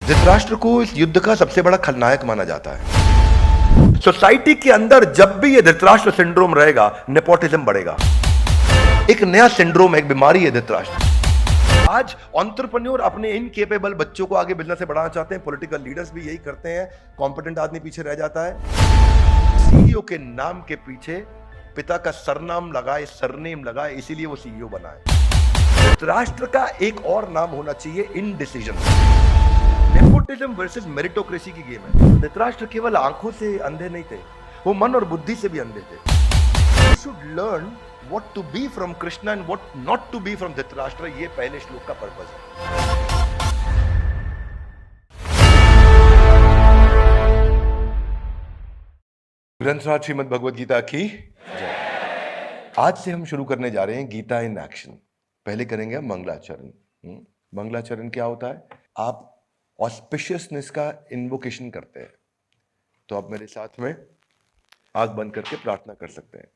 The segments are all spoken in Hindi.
धृतराष्ट्र को इस युद्ध का सबसे बड़ा खलनायक माना जाता है। सोसाइटी के अंदर जब भी ये धृतराष्ट्र सिंड्रोम रहेगा, नेपोटिज्म बढ़ेगा। एक नया सिंड्रोम, एक बीमारी है धृतराष्ट्र। आज एंटरप्रेन्योर अपने इनकेपेबल बच्चों को आगे बिजनेस से बढ़ाना चाहते हैं, पॉलिटिकल लीडर्स भी यही करते हैं, कॉम्पिटेंट आदमी पीछे रह जाता है। सीईओ के नाम के पीछे पिता का सरनाम लगाए, सरनेम लगाए, इसीलिए वो सीईओ बना है। धृतराष्ट्र का एक और नाम होना चाहिए इनडिसीजन। नेपोटिज्म वर्सेस मेरिटोक्रेसी की गेम है। धृतराष्ट्र केवल आंखों से अंधे नहीं थे, वो मन और बुद्धि से भी अंधे थे। You should learn what to be from Krishna and what not to be from Dhritarashtra। ये पहले श्लोक का पर्पस है। ग्रंथराज श्रीमद् भगवद गीता की जय। आज से हम शुरू करने जा रहे हैं गीता इन एक्शन। पहले करेंगे हम मंगलाचरण। मंगलाचरण क्या होता है? आप ऑस्पिशियसनेस का इन्वोकेशन करते हैं। तो आप मेरे साथ में आंख बंद करके प्रार्थना कर सकते हैं।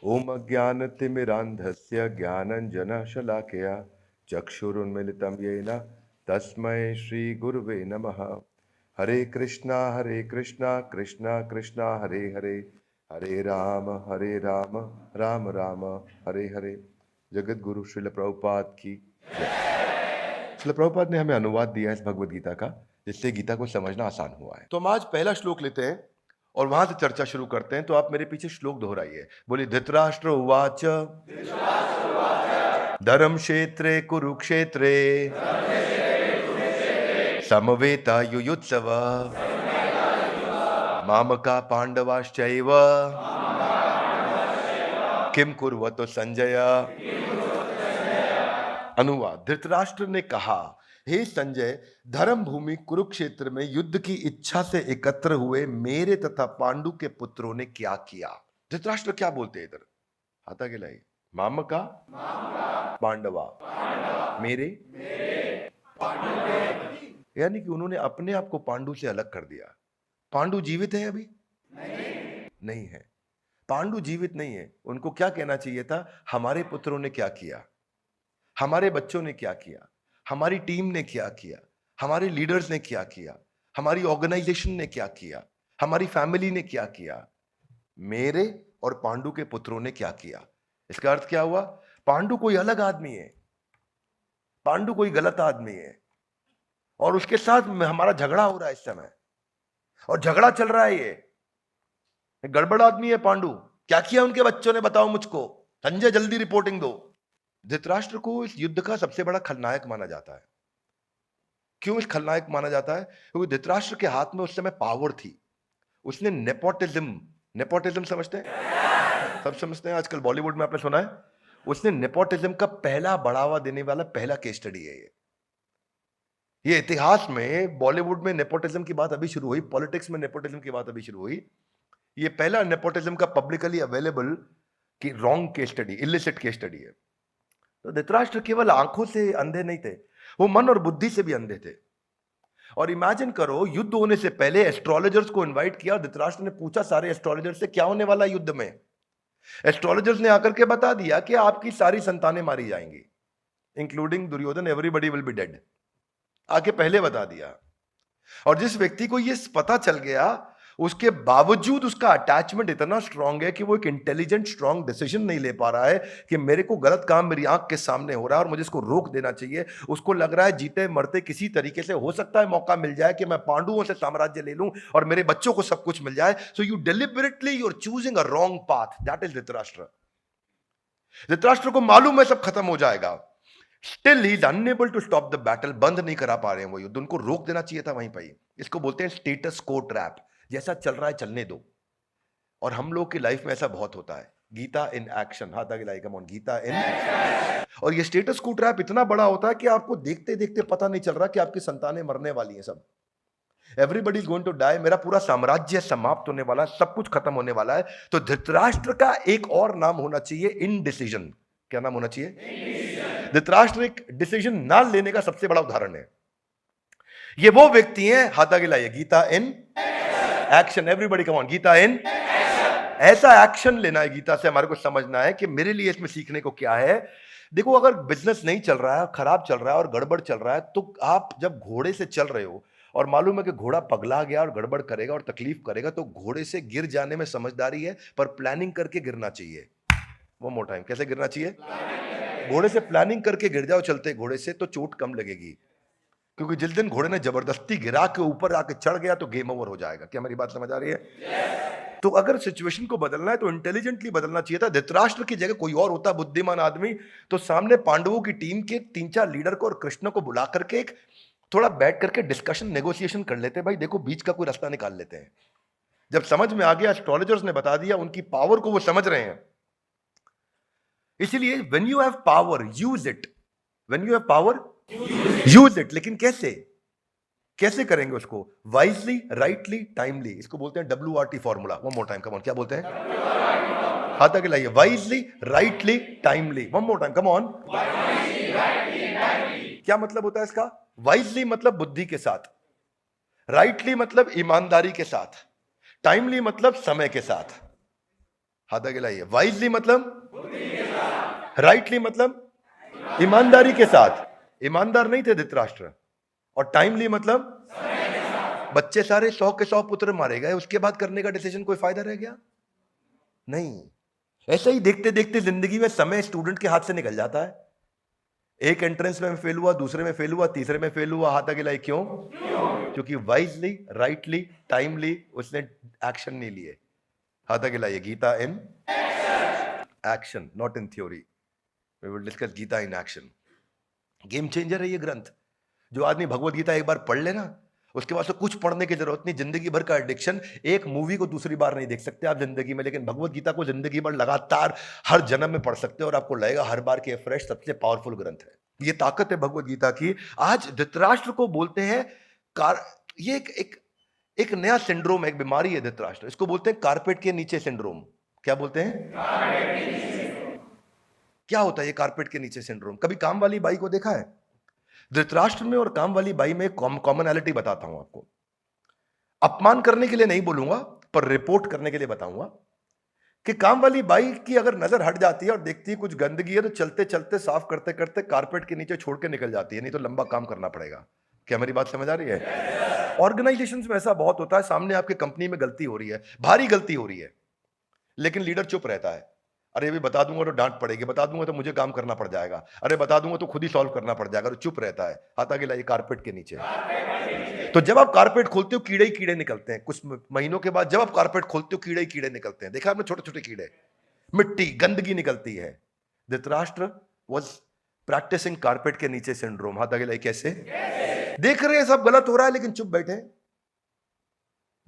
ओम अज्ञानतिमिरान्धस्य ज्ञानञ्जनशलाकया चक्षुरुन्मीलितं येन तस्मै श्री गुरुवे नमः। हरे कृष्णा कृष्णा कृष्णा हरे हरे, हरे राम राम राम हरे हरे। जगत गुरु श्रील प्रभुपाद की जय। श्रील प्रभुपाद ने हमें अनुवाद दिया है इस भगवद गीता का, जिससे गीता को समझना आसान हुआ है। तो हम आज पहला श्लोक लेते हैं और वहां से चर्चा शुरू करते हैं। तो आप मेरे पीछे श्लोक दोहराइए। बोलिए, धृतराष्ट्र उवाच धर्म क्षेत्रे कुरुक्षेत्रे समवेता युयुत्सव मामका पांडवाश्चैव किम कुर्वतो संजय। अनुवाद। धृतराष्ट्र ने कहा, हे संजय, धर्म भूमि कुरुक्षेत्र में युद्ध की इच्छा से एकत्र हुए मेरे तथा पांडु के पुत्रों ने क्या किया। धृतराष्ट्र क्या बोलते हैं इधर? हाथा के लाई मामका पांडवा मेरे यानी कि उन्होंने अपने आप को पांडु से अलग कर दिया। पांडु जीवित है अभी? नहीं है। पांडु जीवित नहीं है। उनको क्या कहना चाहिए था? हमारे पुत्रों ने क्या किया, हमारे बच्चों ने क्या किया, हमारी टीम ने क्या किया, हमारे लीडर्स ने क्या किया, हमारी ऑर्गेनाइजेशन ने क्या किया, हमारी फैमिली ने क्या किया, मेरे और पांडु के पुत्रों ने क्या किया। इसका अर्थ क्या हुआ? पांडु कोई अलग आदमी है, पांडु कोई गलत आदमी है और उसके साथ हमारा झगड़ा हो रहा है इस समय, और झगड़ा चल रहा है। ये गड़बड़ आदमी है पांडु। क्या किया उनके बच्चों ने, बताओ मुझको। संजय जल्दी रिपोर्टिंग दो। धृतराष्ट्र को इस युद्ध का सबसे बड़ा खलनायक माना जाता है। क्यों इस खलनायक माना जाता है? क्योंकि धृतराष्ट्र के हाथ में उस समय पावर थी। उसने नेपोटिज्म समझते हैं? सब समझते हैं। आजकल बॉलीवुड में आपने सुना है, उसने नेपोटिज्म का पहला बढ़ावा देने वाला पहला केस स्टडी है ये इतिहास में। बॉलीवुड में नेपोटिज्म की बात अभी शुरू हुई, पॉलिटिक्स में नेपोटिज्म की बात अभी शुरू हुई। ये पहला नेपोटिज्म का पब्लिकली अवेलेबल की wrong case study, illicit case study है। तो धृतराष्ट्र केवल आंखों से अंधे नहीं थे, वो मन और बुद्धि से भी अंधे थे। और इमेजिन करो, युद्ध होने से पहले एस्ट्रोलॉजर्स को इनवाइट किया। धृतराष्ट्र ने पूछा सारे एस्ट्रोलॉजर्स से, क्या होने वाला युद्ध में? एस्ट्रोलॉजर्स ने आकर के बता दिया कि आपकी सारी संतानें मारी जाएंगी, including Duryodhan, everybody will be dead. आगे पहले बता दिया। और जिस व्यक्ति को यह पता चल गया, उसके बावजूद उसका अटैचमेंट इतना स्ट्रांग है कि वो एक इंटेलिजेंट स्ट्रांग डिसीजन नहीं ले पा रहा है कि मेरे को गलत काम मेरी आंख के सामने हो रहा है और मुझे इसको रोक देना चाहिए। उसको लग रहा है जीते मरते किसी तरीके से हो सकता है मौका मिल जाए कि मैं पांडुओं से साम्राज्य ले लूं और मेरे बच्चों को सब कुछ मिल जाए। So you deliberately you are choosing a wrong path. That is Dhritarashtra. Dhritarashtra को मालूम है सब खत्म हो जाएगा, still he is unable to stop the battle. बंद नहीं करा पा रहे हैं वो युद्ध, उनको रोक देना चाहिए था वहीं पर ही। इसको बोलते हैं स्टेटस को ट्रैप। जैसा चल रहा है चलने दो। और हम लोग की लाइफ में ऐसा बहुत होता है। गीता इन एक्शन, हाथ आगे like come on, Gita in action. और ये स्टेटस को ट्रैप इतना बड़ा होता है कि आपको देखते देखते पता नहीं चल रहा कि आपकी संतानें मरने वाली हैं। सब everybody is going to die. मेरा पूरा साम्राज्य समाप्त होने वाला है, सब कुछ खत्म होने वाला है। तो धृतराष्ट्र का एक और नाम होना चाहिए इनडिसीजन। क्या नाम होना चाहिए? धृतराष्ट्र एक डिसीजन ना लेने का सबसे बड़ा उदाहरण है। ये वो व्यक्ति हैं, हाथ आगे लाइए, Gita in action. Everybody come on, Gita in action. ऐसा एक्शन लेना है गीता से। हमारे को समझना है कि मेरे लिए इसमें सीखने को क्या है। देखो, अगर बिजनेस नहीं चल रहा है, खराब चल रहा है और गड़बड़ चल रहा है, तो आप जब घोड़े से चल रहे हो और मालूम है कि घोड़ा पगला गया और गड़बड़ करेगा और तकलीफ करेगा, तो घोड़े से गिर जाने में समझदारी है, पर प्लानिंग करके गिरना चाहिए। वो मोर टाइम, कैसे गिरना चाहिए? घोड़े से प्लानिंग करके गिर जाओ चलते घोड़े से, तो चोट कम लगेगी। क्योंकि जिस दिन घोड़े ने जबरदस्ती गिरा के ऊपर आके चढ़ गया तो गेम ओवर हो जाएगा। क्या मेरी बात समझ आ रही है? तो अगर सिचुएशन को बदलना है तो इंटेलिजेंटली बदलना चाहिए था। धृतराष्ट्र की जगह कोई और होता बुद्धिमान आदमी, तो सामने पांडवों की टीम के 3-4 लीडर को और कृष्ण को बुला करके एक थोड़ा बैठ करके डिस्कशन, नेगोशिएशन कर लेते। भाई देखो, बीच का कोई रास्ता निकाल लेते हैं। जब समझ में आ गया, एस्ट्रोलॉजर्स ने बता दिया, उनकी पावर को वो समझ रहे हैं। इसलिए when you have power use it, when you have power use it. लेकिन कैसे कैसे करेंगे उसको? Wisely, rightly, timely. इसको बोलते हैं WRT formula. One more time, come on, क्या बोलते हैं? हाथ आगे लाइए। Wisely, rightly, timely. One more time, come on. क्या मतलब होता है इसका? वाइजली मतलब बुद्धि के साथ, राइटली मतलब ईमानदारी के साथ, टाइमली मतलब समय के साथ। हाथ आगे लाइए। वाइजली मतलब, राइटली मतलब ईमानदारी के साथ। ईमानदार नहीं थे धृतराष्ट्र। और टाइमली मतलब बच्चे सारे 100 के 100 पुत्र मारे गए, उसके बाद करने का डिसीजन कोई फायदा रह गया? नहीं। ऐसे ही देखते देखते जिंदगी में समय स्टूडेंट के हाथ से निकल जाता है। एक एंट्रेंस में फेल हुआ, दूसरे में फेल हुआ, तीसरे में फेल हुआ। हाथ आगे लाई। क्यों? क्योंकि वाइजली, राइटली, टाइमली उसने एक्शन नहीं लिए। हाथ आगे लाइए। Gita in action, not in theory. We will discuss Gita in action. Game changer है ये ग्रंथ। जो आदमी भगवत गीता एक बार पढ़ लेना, उसके बाद से कुछ पढ़ने की जरूरत नहीं। जिंदगी भर का एडिक्शन, एक मूवी को दूसरी बार नहीं देख सकते आप जिंदगी में, लेकिन भगवत गीता को जिंदगी भर लगातार हर जन्म में पढ़ सकते हो और आपको लगेगा हर बार के फ्रेश सबसे पावरफुल ग्रंथ है। ये ताकत है भगवत गीता की। आज धृतराष्ट्र को बोलते हैं ये एक नया सिंड्रोम है, एक बीमारी है धृतराष्ट्र। इसको बोलते हैं कारपेट के नीचे सिंड्रोम। क्या बोलते हैं? क्या होता है ये कारपेट के नीचे सिंड्रोम? कभी काम वाली बाई को देखा है? धृतराष्ट्र में और काम वाली बाई में कॉमनैलिटी बताता हूं आपको। अपमान करने के लिए नहीं बोलूंगा, पर रिपोर्ट करने के लिए बताऊंगा कि काम वाली बाई की अगर नजर हट जाती है और देखती है कुछ गंदगी है, तो चलते चलते साफ करते करते कारपेट के नीचे छोड़ के निकल जाती है, नहीं तो लंबा काम करना पड़ेगा। क्या मेरी बात समझ आ रही है? ऑर्गेनाइजेशंस में ऐसा बहुत होता है, सामने आपके कंपनी में गलती हो रही है, भारी गलती हो रही है, लेकिन लीडर चुप रहता है। अरे भी बता दूंगा तो डांट पड़ेगी, बता दूंगा तो मुझे काम करना पड़ जाएगा, अरे बता दूंगा तो खुद ही सॉल्व करना पड़ जाएगा, तो चुप रहता है। हाथ आगे लाइए। कारपेट के नीचे। तो जब आप कारपेट खोलते हो, कीड़े ही कीड़े निकलते हैं। कुछ महीनों के बाद जब आप कारपेट खोलते हो, कीड़े ही कीड़े निकलते हैं। देखा आपने? छोटे छोटे कीड़े, मिट्टी, गंदगी निकलती है। धृतराष्ट्र वाज प्रैक्टिसिंग कारपेट के नीचे सिंड्रोम। हाथ आगे लाइए। कैसे? देख रहे हैं सब गलत हो रहा है, लेकिन चुप बैठे।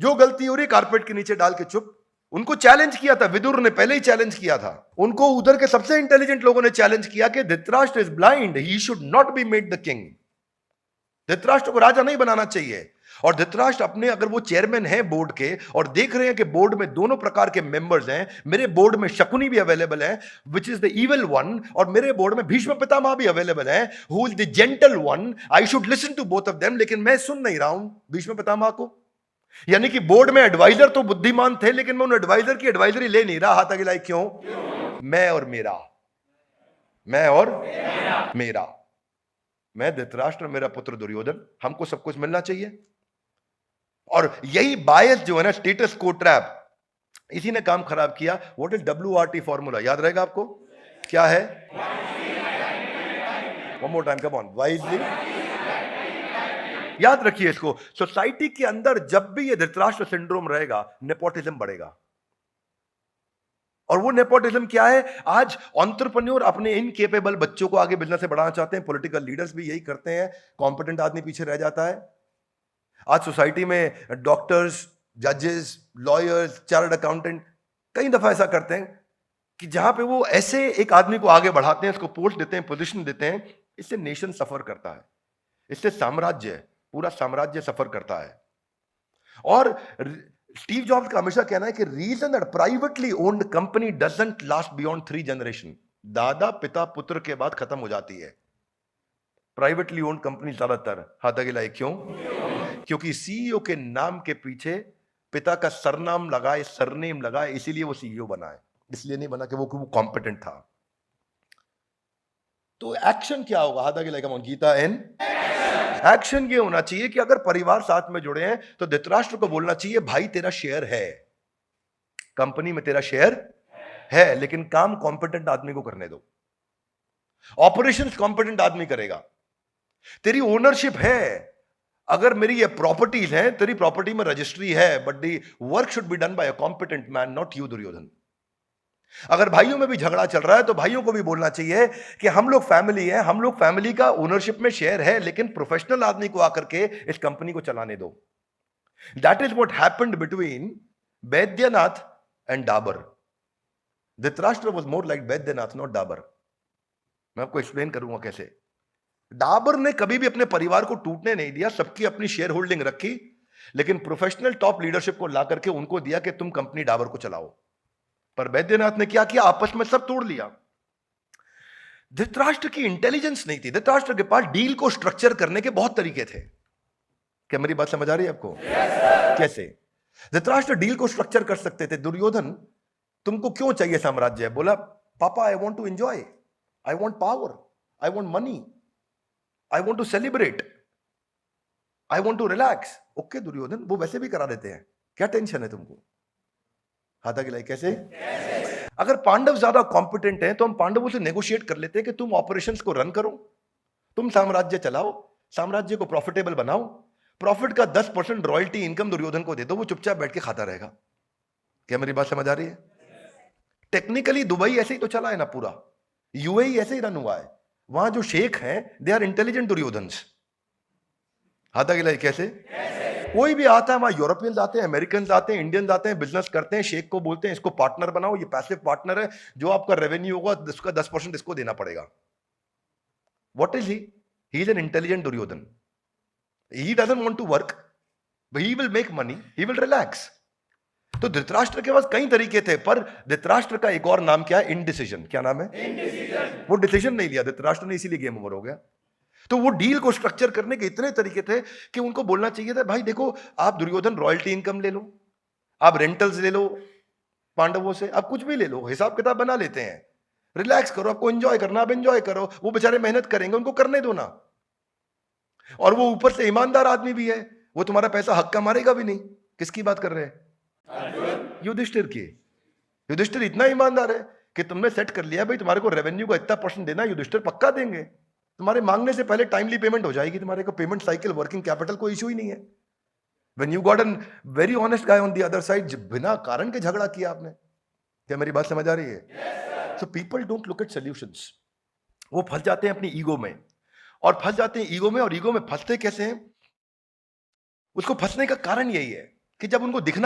जो गलती हो रही कारपेट के नीचे डाल के चुप। उनको चैलेंज किया था, विदुर ने पहले ही चैलेंज किया था उनको। उधर के सबसे इंटेलिजेंट लोगों ने चैलेंज किया कि Dhritarashtra is blind, he should not be made the king. Dhritarashtra को राजा नहीं बनाना चाहिए। और धृतराष्ट्र अपने, अगर वो चेयरमैन है बोर्ड के और देख रहे हैं कि बोर्ड में दोनों प्रकार के मेंबर्स हैं, मेरे बोर्ड में शकुनी भी अवेलेबल है which is the evil one, और मेरे बोर्ड में भीष्म पितामह भी अवेलेबल है who is the gentle one, I should listen to both of them, लेकिन मैं सुन नहीं रहा हूं भीष्म पितामह को। यानी कि बोर्ड में एडवाइजर तो बुद्धिमान थे, लेकिन मैं उन एडवाइजर की एडवाइजरी ले नहीं रहा। हाथ आगे लाइए। क्यों? मैं और मेरा, मैं और मेरा, मैं धृतराष्ट्र, मेरा पुत्र दुर्योधन, हमको सब कुछ मिलना चाहिए। और यही बायस जो है ना, स्टेटस को ट्रैप, इसी ने काम खराब किया। What is WRT formula? याद रहेगा आपको? क्या है? One more time, come on. Wisely, याद रखिए इसको। सोसाइटी के अंदर जब भी ये धृतराष्ट्र सिंड्रोम रहेगा, नेपोटिज्म बढ़ेगा। और वो नेपोटिज्म क्या है? आज एंटरप्रेन्योर अपने इनकेपेबल बच्चों को आगे बिजनेस से बढ़ाना चाहते हैं, पॉलिटिकल लीडर्स भी यही करते हैं, कॉम्पिटेंट आदमी पीछे रह जाता है। आज सोसाइटी में डॉक्टर्स, जजेस, लॉयर्स, चार्टर्ड अकाउंटेंट कई दफा ऐसा करते हैं कि जहां पे वो ऐसे एक आदमी को आगे बढ़ाते हैं, उसको पोस्ट देते हैं, पोजीशन देते हैं, इससे नेशन सफर करता है, इससे साम्राज्य, पूरा साम्राज्य सफर करता है। और स्टीव जॉब्स का हमेशा कहना है कि reason that privately owned company doesn't last beyond 3 generation, दादा पिता पुत्र के बाद खत्म हो जाती है प्राइवेटली ओन्ड कंपनी ज्यादातर। हाथ आगे लाइए। क्यों? क्योंकि सीईओ के नाम के पीछे पिता का सरनाम लगाए, सरनेम लगाए, इसीलिए वो सीईओ बना है, इसलिए नहीं बना कि वो कॉम्पिटेंट था। तो एक्शन क्या होगा? हाथ आगे लाइए। गीता एन एक्शन ये होना चाहिए कि अगर परिवार साथ में जुड़े हैं तो धृतराष्ट्र को बोलना चाहिए, भाई तेरा शेयर है, कंपनी में तेरा शेयर है, लेकिन काम कॉम्पिटेंट आदमी को करने दो, ऑपरेशंस कॉम्पिटेंट आदमी करेगा। तेरी ओनरशिप है, अगर मेरी ये प्रॉपर्टीज हैं, तेरी प्रॉपर्टी में रजिस्ट्री है, but the work should be done by a competent man, not you Duryodhan. अगर भाइयों में भी झगड़ा चल रहा है तो भाइयों को भी बोलना चाहिए कि हम लोग फैमिली हैं, हम लोग फैमिली का ओनरशिप में शेयर है, लेकिन प्रोफेशनल आदमी को आकर के इस कंपनी को चलाने दो। That is what happened between Baidyanath and Dabur. Dhritarashtra was more like Baidyanath, not Dabur. मैं आपको एक्सप्लेन करूंगा कैसे। डाबर ने कभी भी अपने परिवार को टूटने नहीं दिया, सबकी अपनी शेयर होल्डिंग रखी, लेकिन प्रोफेशनल टॉप लीडरशिप को ला करके उनको दिया कि तुम कंपनी डाबर को चलाओ। पर बैद्यनाथ ने क्या किया, आपस में सब तोड़ लिया। धृतराष्ट्र की इंटेलिजेंस नहीं थी, धृतराष्ट्र के पास डील को स्ट्रक्चर करने के बहुत तरीके थे। क्या मेरी बात समझ आ रही है आपको? कैसे धृतराष्ट्र डील को स्ट्रक्चर कर सकते थे। दुर्योधन, तुमको क्यों चाहिए साम्राज्य? बोला, पापा I want to enjoy, I want power, I want money, I want to celebrate, I want to relax. Okay Duryodhan, वो वैसे भी करा देते हैं, क्या टेंशन है तुमको? हाथा गिलाई कैसे? अगर पांडव ज्यादा कॉम्पिटेंट हैं तो हम पांडवों से नेगोशिएट कर लेते हैं कि तुम ऑपरेशंस को रन करो, तुम साम्राज्य चलाओ, साम्राज्य को प्रॉफिटेबल बनाओ, प्रॉफिट का 10% रॉयल्टी इनकम दुर्योधन को दे दो, वो चुपचाप बैठ के खाता रहेगा। क्या मेरी बात समझ आ रही है? टेक्निकली दुबई ऐसे ही तो चला है ना, पूरा यूएई ऐसे ही रन हुआ है। वहां जो शेख हैं दे आर इंटेलिजेंट दुर्योधन्स। हाथा गिलाई कैसे? कोई भी आता है, वहां यूरोपियंस आते हैं, अमेरिकन आते हैं, इंडियंस आते हैं, बिजनेस करते हैं, शेख को बोलते हैं इसको पार्टनर बनाओ, ये पैसिव पार्टनर है, जो आपका रेवेन्यू होगा उसका 10% इसको देना पड़ेगा। What is he? He is an intelligent Duryodhan. He doesn't want to work, he will make money, he will relax. तो धृतराष्ट्र के पास कई तरीके थे, पर धृतराष्ट्र का एक और नाम क्या है? इनडिसीजन। क्या नाम है? इनडिसीजन। वो डिसीजन नहीं लिया धृतराष्ट्र ने, इसीलिए गेम ओवर हो गया। तो वो डील को स्ट्रक्चर करने के इतने तरीके थे कि उनको बोलना चाहिए था, भाई देखो आप दुर्योधन रॉयल्टी इनकम ले लो, आप रेंटल्स ले लो पांडवों से, आप कुछ भी ले लो, हिसाब किताब बना लेते हैं, रिलैक्स करो, आपको एंजॉय करना आप एंजॉय करो, वो बेचारे मेहनत करेंगे, उनको करने दो ना। और वो ऊपर से ईमानदार आदमी भी है, वो तुम्हारा पैसा हक का मारेगा भी नहीं। किसकी बात कर रहे हैं? युधिष्ठिर की। युधिष्ठिर इतना ईमानदार है कि तुमने सेट कर लिया भाई तुम्हारे को रेवेन्यू का इतना परसेंट देना, युधिष्ठिर पक्का देंगे, तुम्हारे मांगने से पहले टाइमली पेमेंट हो जाएगी, तुम्हारे को पेमेंट साइकिल, वर्किंग कैपिटल कोई इशू ही नहीं है। When you got a very honest guy on the other side, बिना कारण के झगड़ा किया आपने। क्या मेरी बात समझ आ रही है? So people don't look at solutions. वो फंस जाते हैं अपनी ईगो में, और फंस जाते हैं ईगो में, और ईगो में फंसते कैसे हैं? उसको फंसने का कारण यही है कि जब उनको दिखना